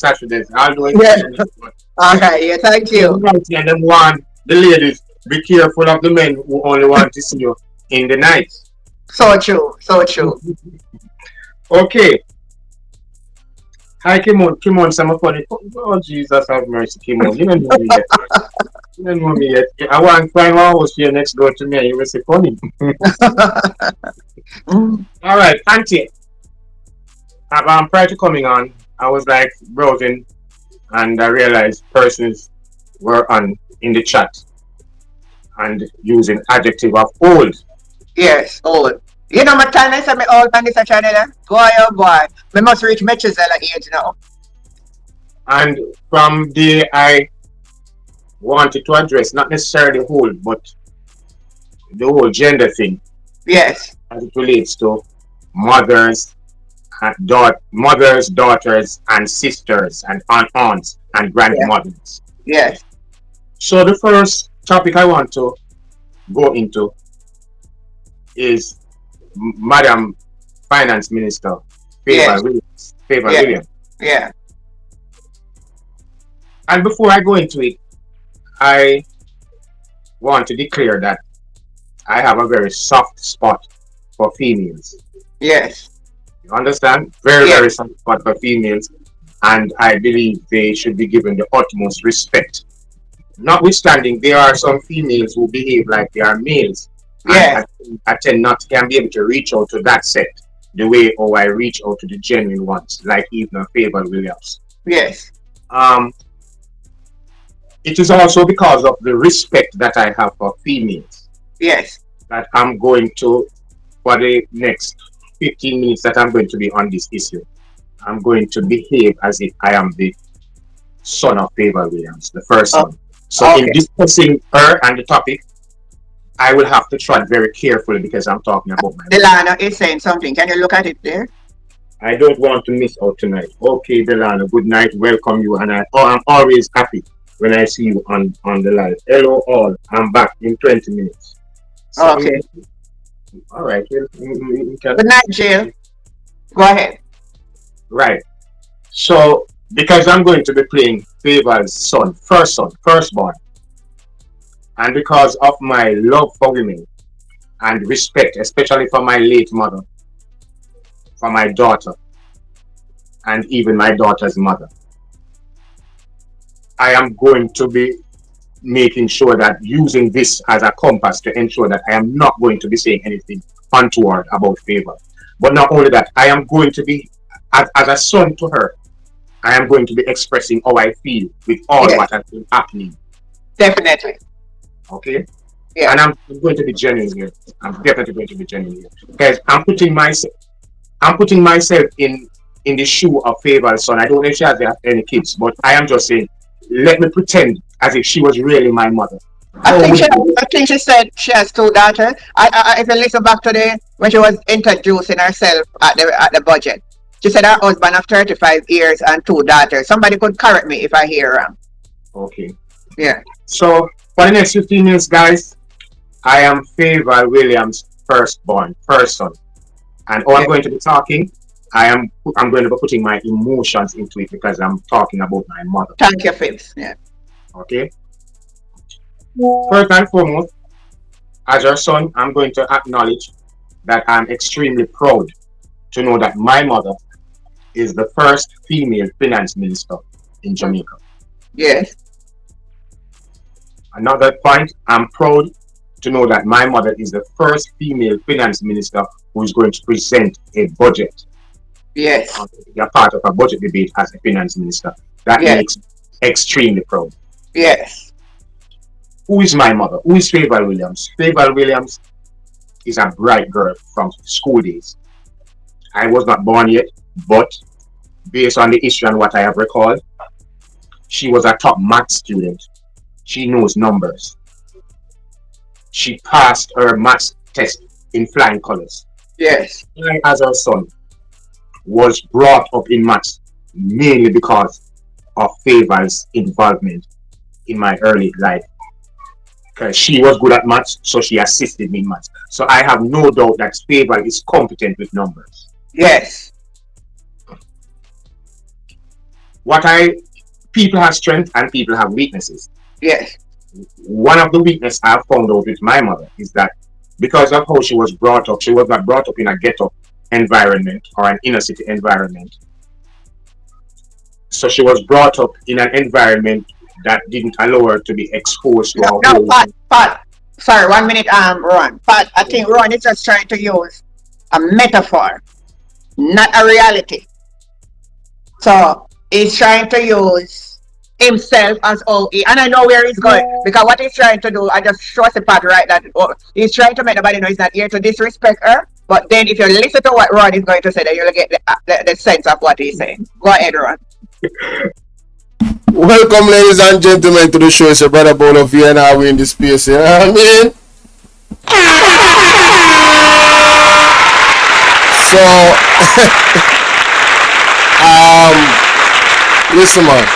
Saturdays. Although it's Yeah. evening, but All right. Yeah. Thank them you. nights and them want the ladies be careful of the men who only want to see you in the night. So true. So true. Okay. Hi, Kimon. Kimon, some funny. Oh, Jesus, have mercy, Kimon. You don't know me yet. You don't know me yet. I want to find one house here next door to me and you will say funny. Mm. All right, Auntie. Prior to coming on, I was like browsing and I realized persons were on in the chat and using adjective of old. Yes. Old. You know, my time I said me old on this channel. Boy, oh boy. We must reach Methuselah age now. And from the I wanted to address not necessarily old, but the whole gender thing Yes. as it relates to mothers, mothers, daughters, and sisters, and aunts and Yes. grandmothers. Yes. So the first topic I want to go into is Madam Finance Minister Yes. Fayval Williams. Fayval Yeah. Williams. Yeah. And before I go into it, I want to declare that I have a very soft spot for females. Yes. You understand? Very, Yes. very soft spot for females. And I believe they should be given the utmost respect. Notwithstanding, there are some females who behave like they are males. And Yes. I tend not to can be able to reach out to that set the way or I reach out to the genuine ones, like even Fayval Williams. Yes. Um, it is also because of the respect that I have for females Yes. that I'm going to, for the next 15 minutes that I'm going to be on this issue, I'm going to behave as if I am the son of Fayval Williams, the first Oh, son. So in okay. discussing her and the topic, I will have to tread very carefully because I'm talking about my mother. Delano is saying something. Can you look at it there? I don't want to miss out tonight. Okay, Delano, good night. Welcome you. And I'm always happy when I see you on the live. Hello, all. I'm back in 20 minutes. So, Okay. all right. Well, we can, Good night, Jill. Go ahead. right. So, because I'm going to be playing Fayval's son, firstborn, and because of my love for women and respect, especially for my late mother, for my daughter, and even my daughter's mother, I am going to be making sure that using this as a compass to ensure that I am not going to be saying anything untoward about Fayval. But not only that, I am going to be, as a son to her, I am going to be expressing how I feel with all Yes. what has been happening. Definitely. Okay? Yeah. And I'm going to be genuine here. I'm definitely going to be genuine here. Because I'm putting myself in the shoe of Fayval's son. I don't know if she has any kids, but I am just saying, let me pretend as if she was really my mother. I How think would she. it be? I think she said she has two daughters. If you listen back to the when she was introducing herself at the budget, she said her husband of 35 years and two daughters. Somebody could correct me if I hear wrong. Okay. Yeah. So for the next 15 minutes, guys, I am Fayval Williams' firstborn, first son. And how I'm Yeah. going to be talking, I'm going to be putting my emotions into it because I'm talking about my mother. Thank you, Fibs. Yeah. Okay. First and foremost, as your son, I'm going to acknowledge that I'm extremely proud to know that my mother is the first female finance minister in Jamaica. Yes. Another point, I'm proud to know that my mother is the first female finance minister who is going to present a budget, Yes. be a part of a budget debate as a finance minister. That Yes. makes me extremely proud. Yes. Who is my mother? Who is Fayval Williams? Fayval Williams is a bright girl from school days. I was not born yet, but based on the history and what I have recalled, she was a top math student. She knows numbers. She passed her math test in flying colors. Yes. I, as her son, was brought up in maths mainly because of Fayval's involvement in my early life. Because she was good at maths, so she assisted me in maths. So I have no doubt that Fayval is competent with numbers. Yes. what I people have strength and people have weaknesses. Yes. One of the weakness I found out with my mother is that because of how she was brought up, she was not brought up in a ghetto environment or an inner city environment. So she was brought up in an environment that didn't allow her to be exposed to No, a no, whole. Pat. Sorry, 1 minute, Ron. Pat, I think Ron is just trying to use a metaphor, not a reality. So he's trying to use himself as OE. And I know where he's going. Because what he's trying to do, I just trust the part right that he's trying to make nobody know he's not here to disrespect her. But then if you listen to what Ron is going to say, then you'll get the sense of what he's saying. Go ahead, Ron. Welcome, ladies and gentlemen, to the show. It's your brother Bolo here, and we in this space. You know what I mean? So, listen, man.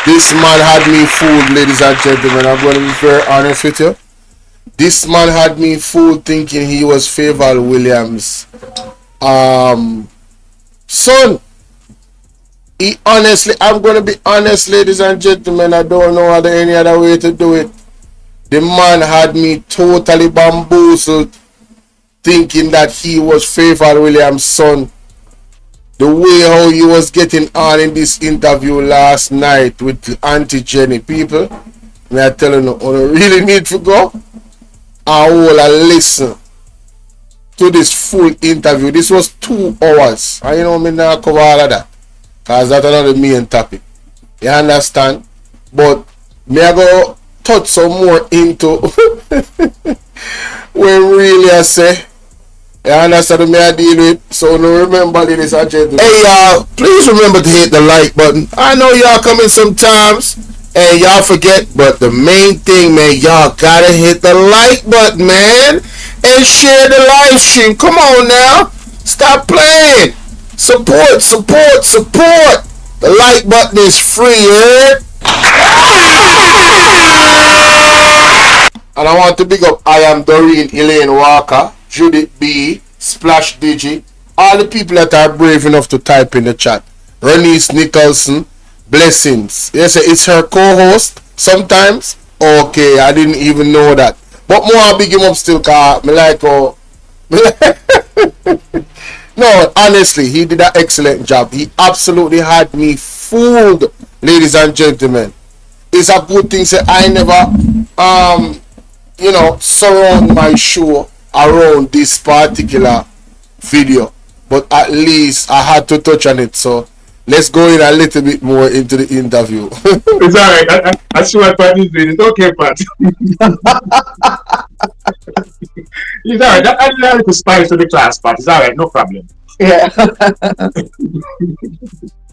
This man had me fooled, ladies and gentlemen. I'm going to be very honest with you. This man had me fooled thinking he was Fayval Williams' son. He honestly, I'm going to be honest, ladies and gentlemen, I don't know any other way to do it. The man had me totally bamboozled thinking that he was Fayval Williams' son. The way how he was getting on in this interview last night with Auntie Jenny, people, and I tell you, you really need to go and hold and listen to this full interview. This was 2 hours. And you know, me not cover all of that, because that's another main topic. You understand? But me I go touch some more into when really I say, you understand me I deal with. So no, remember, ladies and gentlemen. Hey y'all, please remember to hit the like button. I know y'all coming sometimes and y'all forget, but the main thing, man, y'all gotta hit the like button, man, and share the live stream. Come on now, stop playing. Support. The like button is free, right? And I want to big up I am Doreen Elaine Walker, Judith B, Splash Digi, all the people that are brave enough to type in the chat. Renice Nicholson, blessings. Yes, it's her co-host sometimes. Okay, I didn't even know that. But more I big him up still, cause me like no, honestly, he did an excellent job. He absolutely had me fooled, ladies and gentlemen. It's a good thing say I never surround my show around this particular video, but at least I had to touch on it. So let's go in a little bit more into the interview. It's alright. I see what Pat is doing. It's okay, Pat. It's alright. I like to spice to the class, Pat. It's alright. No problem. Yeah.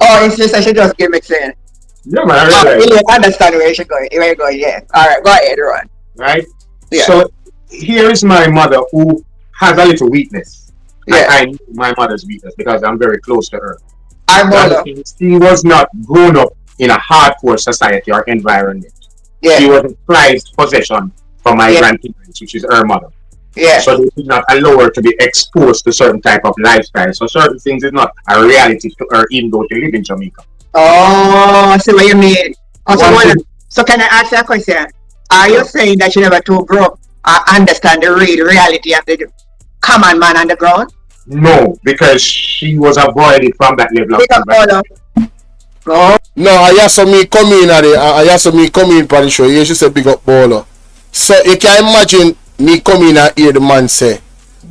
Oh, it's just I should just give it saying. Yeah, man. Oh, Right. you understand where you're going. Where you're going, yeah. Alright, go ahead, Ron. Right? Yeah. So here is my mother who has a little weakness. Yeah. I know my mother's weakness because I'm very close to her. I'm Bolo. She was not grown up in a hardcore society or environment. Yeah. She was a prized possession from my Yeah. grandparents, which is her mother. Yeah. So they did not allow her to be exposed to certain type of lifestyle. So certain things is not a reality to her, even though she live in Jamaica. Oh, I see what you mean. Oh, so, One thing- so can I ask you a question? Are you saying that you never too broke understand the real reality of the common man on the ground? No, because she was avoided from that level of Pick up environment. Bolo. Oh, No, I saw me come in at it. I saw me come in for the show. You should say big up Bolo. So you can imagine me come in and hear the man say,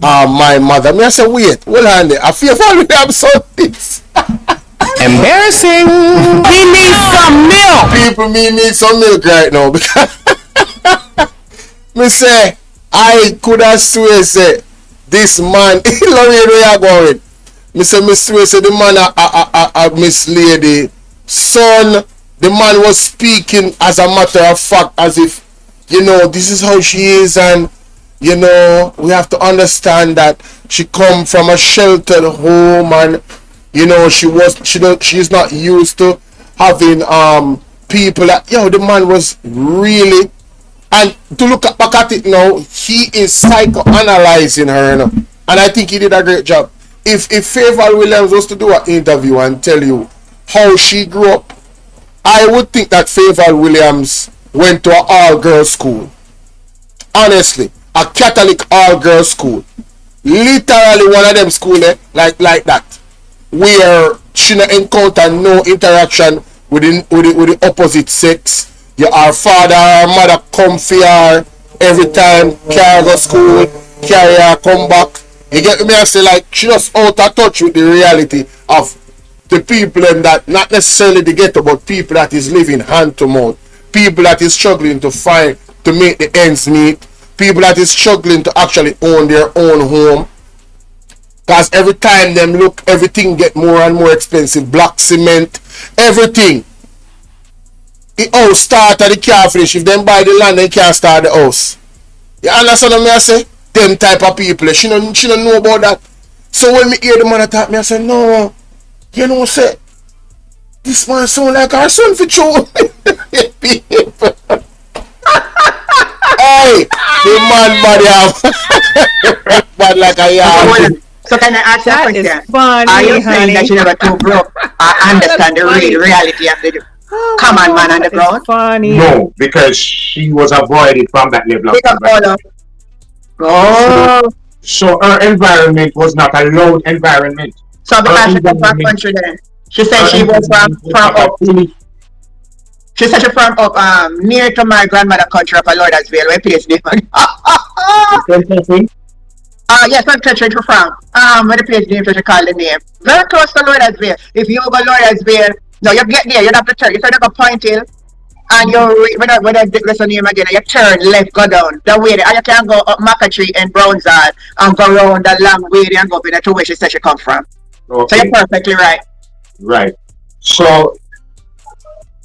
my mother. Me I say, wait, hold on there. I feel for have some things. Embarrassing. We need some milk. People, me need some milk right now because me say I could have swear say this man. Love you where you going. Me swear say the man a Miss Lady son. The man was speaking as a matter of fact, as if this is how she is, and we have to understand that she come from a sheltered home, and she's not used to having people that the man was really, and to look back at it now, he is psychoanalyzing her, and I think he did a great job. If Fayval Williams was to do an interview and tell you how she grew up, I would think that Fayval Williams went to an all-girls school. Honestly, a Catholic all-girls school. Literally one of them school like that. Where she not encounter no interaction with the opposite sex. Her father or mother come for her every time, carry her to school, carry her come back. You get me? I say like she just out of touch with the reality of the people and that not necessarily the ghetto, but people that is living hand to mouth, people that is struggling to make the ends meet, people that is struggling to actually own their own home. Because every time them look, everything get more and more expensive. Black cement, everything. The house start and the car finish. If them buy the land, they can't start the house. You understand what I say? Them type of people. She don't know about that. So when me hear the man attack me, I say, no, you know, say, this man sound like our son for true. Hey, the man body have bad like a yard. So can I ask That a is question? funny, Are you saying honey. that you never too broke? I understand the funny. real reality of the Oh, common man on the that is ground? funny. No, because she was avoided from that level of Pick up poverty. Bolo. Oh, So her environment was not a loud environment. so Her because she come from environment, country then. She said her she was environment was from not a up. fully She said she from up near to my grandmother country of Lordsville, where place name. Yes, what country she from? Where the place name she call the name. Very close to Lordsville. If you go Lordsville, no, you get there, you have to turn. You said you go Point Hill. And when I listen to name again, you turn left, go down the way, and you can go up McAtree and Brownsard and go around the long way and go up in the two where she said she come from. So okay, you're perfectly right. right. So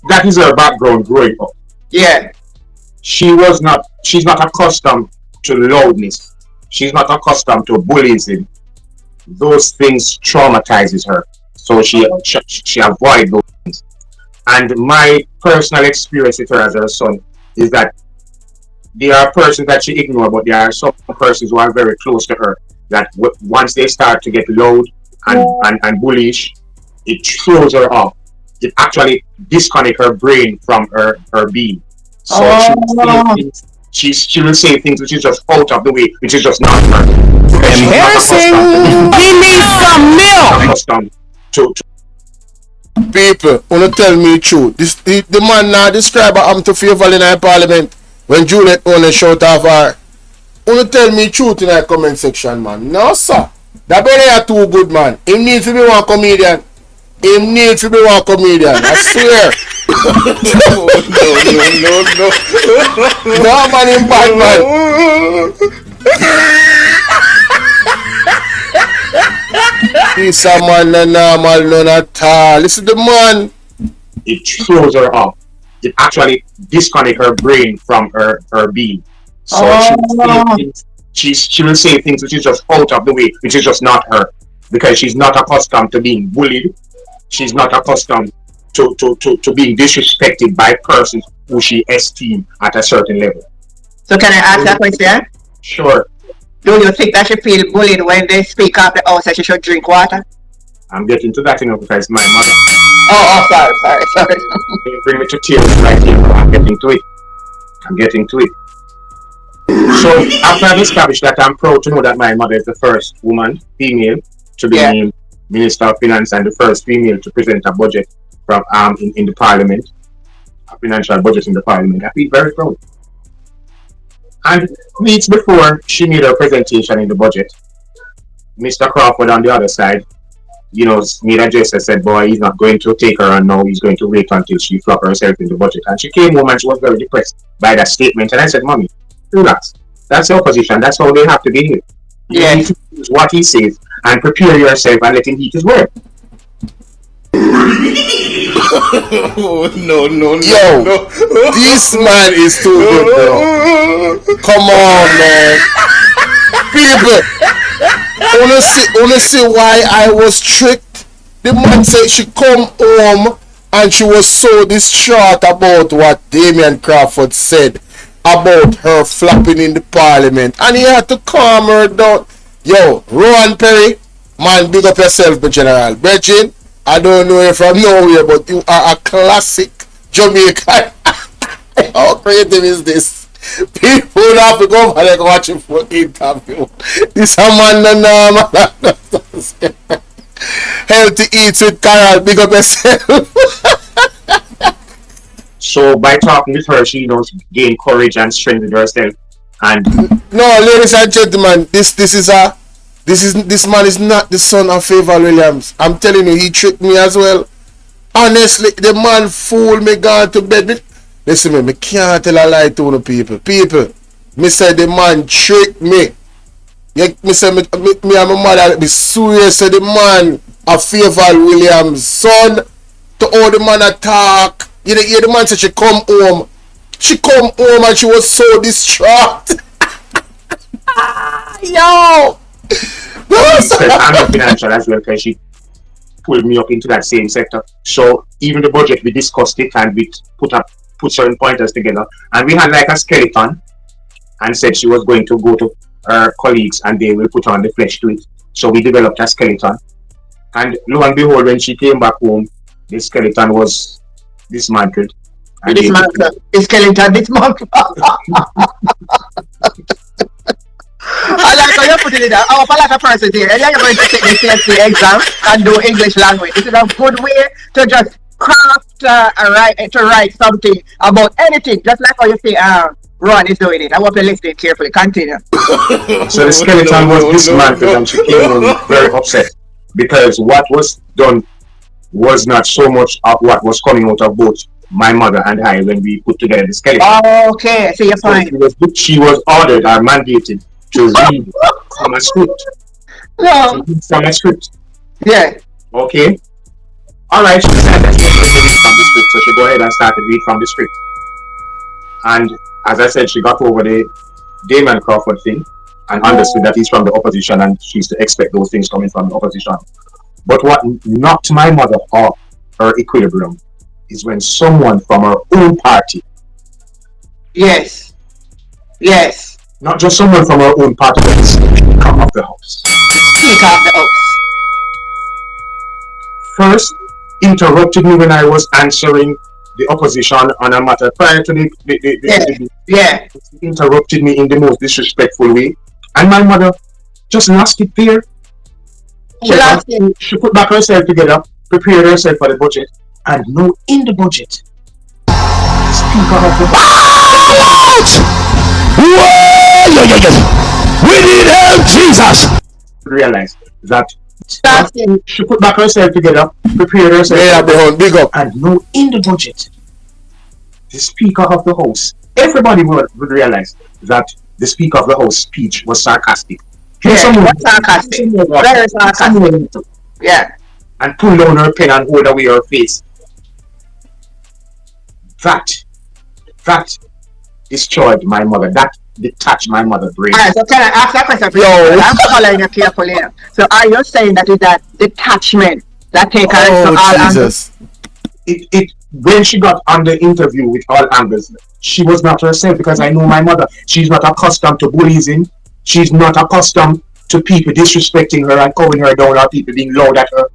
that is her background growing up. Yeah. She's not accustomed to loudness. She's not accustomed to bullying. Those things traumatizes her. So she avoids those things. And my personal experience with her as her son is that there are persons that she ignores, but there are some persons who are very close to her that once they start to get loud and bullish, it throws her off. It actually disconnects her brain from her being. So she will say things which is just out of the way, which is just not her. Embarrassing. We need some milk. Accustomed to People, wanna tell me the truth. The man now describe I'm to Fayval in our parliament when Juliet only shout off her. Wanna tell me the truth in our comment section, man. No, sir. That brother are too good, man. He need to be one comedian. He need to be one comedian. I swear. No, man, him bad, man. This a man no normal, none at all. Listen to the man. it throws her off. It actually disconnects her brain from her being. So she will say things which is just out of the way, which is just not her, because she's not accustomed to being bullied. She's not accustomed to being disrespected by persons who she esteems at a certain level. So can I ask that question? Sure, Do you think that she feel bullied when they speak up the house that she should drink water? I'm getting to that, because my mother Sorry. bring me to tears right here. I'm getting to it. So after I've established that, I'm proud to know that my mother is the first female to be named Minister of Finance and the first female to present a budget from in the Parliament, a financial budget in the Parliament. I feel very proud. And weeks before she made her presentation in the budget, Mr. Crawford on the other side, made a gesture, said, boy, he's not going to take her on now, he's going to wait until she flop herself in the budget. And she came home and she was very depressed by that statement. And I said, Mommy, relax. That's your position. That's how they have to behave. You need to use what he says and prepare yourself and let him eat his word. No. Yo, this man is too good, bro. Come on, man. People, wanna see why I was tricked? The man said she come home and she was so distraught about what Damian Crawford said about her flopping in the Parliament, and he had to calm her down. Yo, Rowan Perry, man, big up yourself, but General Bridget. I don't know you from nowhere, but you are a classic Jamaican. How creative is this? People have to go for like watching for interview. This a man no normal. Healthy eats with Carol. Big up yourself. So by talking with her, she gain courage and strengthen herself. And No, ladies and gentlemen, this man is not the son of Fayval Williams. I'm telling you, he tricked me as well. Honestly, the man fooled me, gone to bed. Listen, me can't tell a lie to the people. People, me say the man tricked me. Yeah, me say me and my mother be serious. Say the man a Fayval Williams' son. To all the man attack. You hear the man say she come home. She come home and she was so distraught. Yo! I'm not financial as well because she pulled me up into that same sector. So even the budget, we discussed it and we put certain pointers together. And we had like a skeleton and said she was going to go to her colleagues and they will put on the flesh to it. So we developed a skeleton. And lo and behold, when she came back home, the skeleton was dismantled. Dismantled. The skeleton dismantled. I like how you put it in there. Our lot of persons here. And then you're going to take the CSC exam and do English language. This is a good way to just craft to write something about anything. Just like how you say Ron is doing it. I want to listen carefully. Continue. So the skeleton was dismantled and she came home very upset because what was done was not so much of what was coming out of both my mother and I when we put together the skeleton. Oh, okay, so you're fine. She was ordered or mandated to read from a script. No. From a script. Yeah. Okay. Alright, she decided that she was going to read from the script, so she go ahead and started read from the script. And as I said, she got over the Damon Crawford thing and understood that he's from the opposition and she's to expect those things coming from the opposition. But what knocked my mother off her equilibrium is when someone from her own party. Yes. Yes. Not just someone from her own party, but the Speaker of the House. Speaker of the House. First, interrupted me when I was answering the opposition on a matter prior to Yeah. Interrupted me in the most disrespectful way. And my mother just lost it there. She put back herself together, prepared herself for the budget, and no, in the budget, Speaker of the House. We need help, Jesus. Realize that she put back herself together, prepared herself, big up. and no, in the budget, the Speaker of the House. Everybody would realize that the Speaker of the House speech was sarcastic. Yeah, sarcastic. Very sarcastic. Yeah. And pull down her pen and hold away her face. That destroyed my mother. That detached my mother's brain. Alright, so can I ask that question for you? I'm following you carefully. So are you saying that is that detachment that take her to all angles? When she got on the interview with all angles, she was not herself because I know my mother. She's not accustomed to bullying. She's not accustomed to people disrespecting her and calling her down or people being loud at her,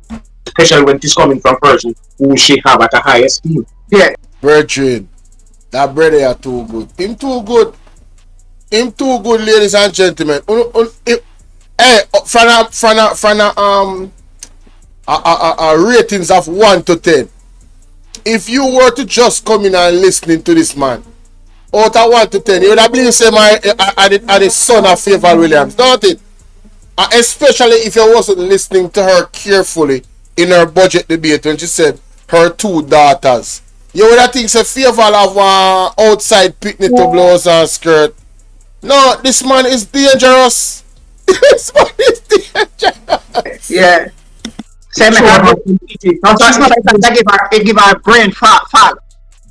especially when it's coming from a person who she have at a high esteem. Yeah. Virgin, that brother are too good. Him too good. Him too good, ladies and gentlemen. Hey, ratings of 1 to 10. If you were to just come in and listening to this man, out of 1 to 10, you would have been say the son of Fayval Williams, don't it? Especially if you wasn't listening to her carefully in her budget debate when she said her 2 daughters. You would have think say Fayval have outside picnic to blouse and skirt. No, this man is dangerous. This man is dangerous. Yeah. Same it give her brain fog.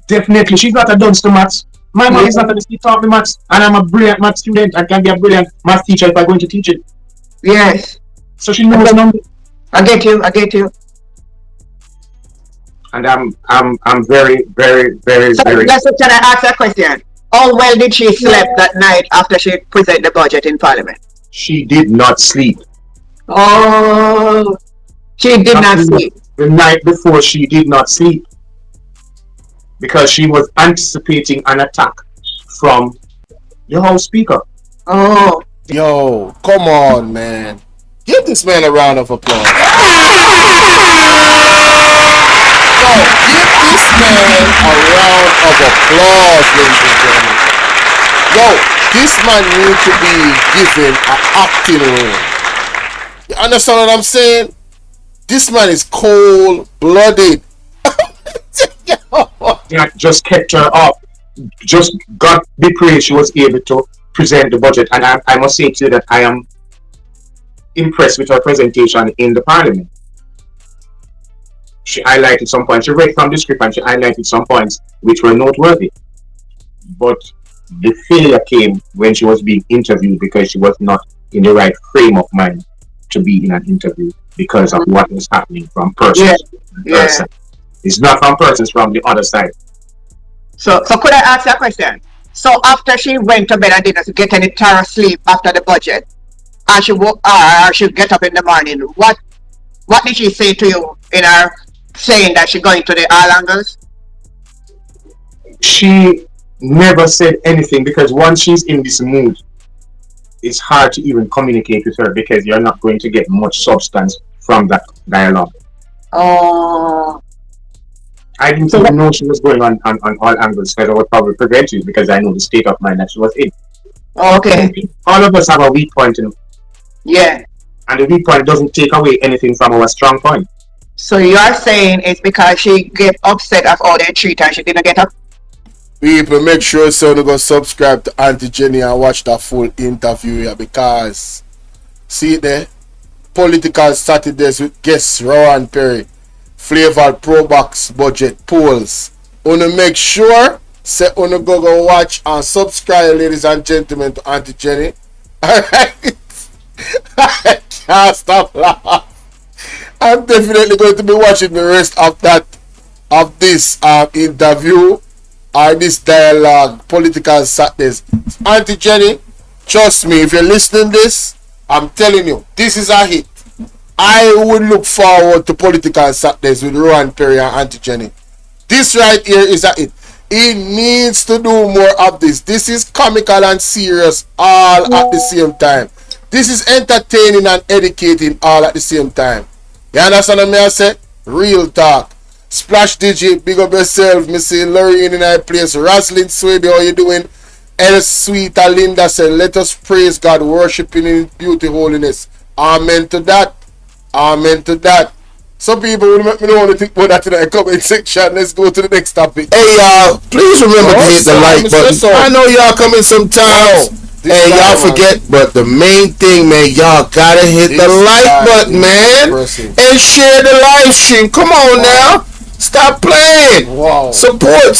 Definitely, she's not a dunce to maths. My mom is not going to taught me maths, and I'm a brilliant maths student. I can be a brilliant maths teacher if I'm going to teach it. Yes. So she knows numbers. I get you. And I'm very, very, very, so very. Can I ask a question? How well did she sleep that night after she presented the budget in Parliament? She did not sleep. Oh, she did not sleep. the night before she did not sleep because she was anticipating an attack from the House Speaker. Oh. Yo, come on, man. Give this man a round of applause. Yo, give this man a round of applause, ladies and gentlemen. Yo, this man needs to be given an acting role. You understand what I'm saying? This man is cold-blooded. That just kept her up. Just God be praised, she was able to present the budget. And I must say to you that I am impressed with her presentation in the Parliament. She highlighted some points. She read from the script and she highlighted some points which were noteworthy. But the failure came when she was being interviewed because she was not in the right frame of mind to be in an interview because of what was happening from person to person. It's not from persons from the other side. So could I ask you a question? So after she went to bed and didn't get any thorough sleep after the budget, and she woke or she get up in the morning, what did she say to you in her saying that she's going to the all angles? She never said anything because once she's in this mood, it's hard to even communicate with her because you're not going to get much substance from that dialogue. Oh. I didn't even know she was going on all angles because I would probably prevent you because I know the state of mind that she was in. Okay. All of us have a weak point, you know. Yeah. And the weak point doesn't take away anything from our strong point. So you're saying it's because she get upset of all they treat and she didn't get up? People, make sure so to go subscribe to Auntie Jenny and watch that full interview here because see it there? Political Saturdays with guests Rowan Perry. Fayval Pro Box budget polls. Wanna make sure say wanna go watch and subscribe, ladies and gentlemen, to Auntie Jenny. Alright. I can't stop laughing. I'm definitely going to be watching the rest of this interview or this dialogue, Political Saturdays. Auntie Jenny, trust me, if you're listening this, I'm telling you, this is a hit. I would look forward to Political Saturdays with Rowan Perry and Auntie Jenny. This right here is a hit. It needs to do more of this. This is comical and serious all at the same time. This is entertaining and educating all at the same time. You understand what I say? Real talk. Splash DJ, big up yourself. Me see Lorraine in our place. Roslyn Swaby, how you doing? El Sweeta Linda said, let us praise God, worshiping in beauty, holiness. Amen to that. Amen to that. Some people will make me know what to think about that in the comment section. Let's go to the next topic. Hey y'all, please remember to hit the like button. I know y'all coming sometimes. Hey, y'all forget, but the main thing, man, y'all gotta hit the like button, man, and share the live stream. Come on now, stop playing. Support.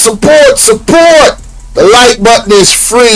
The like button is free,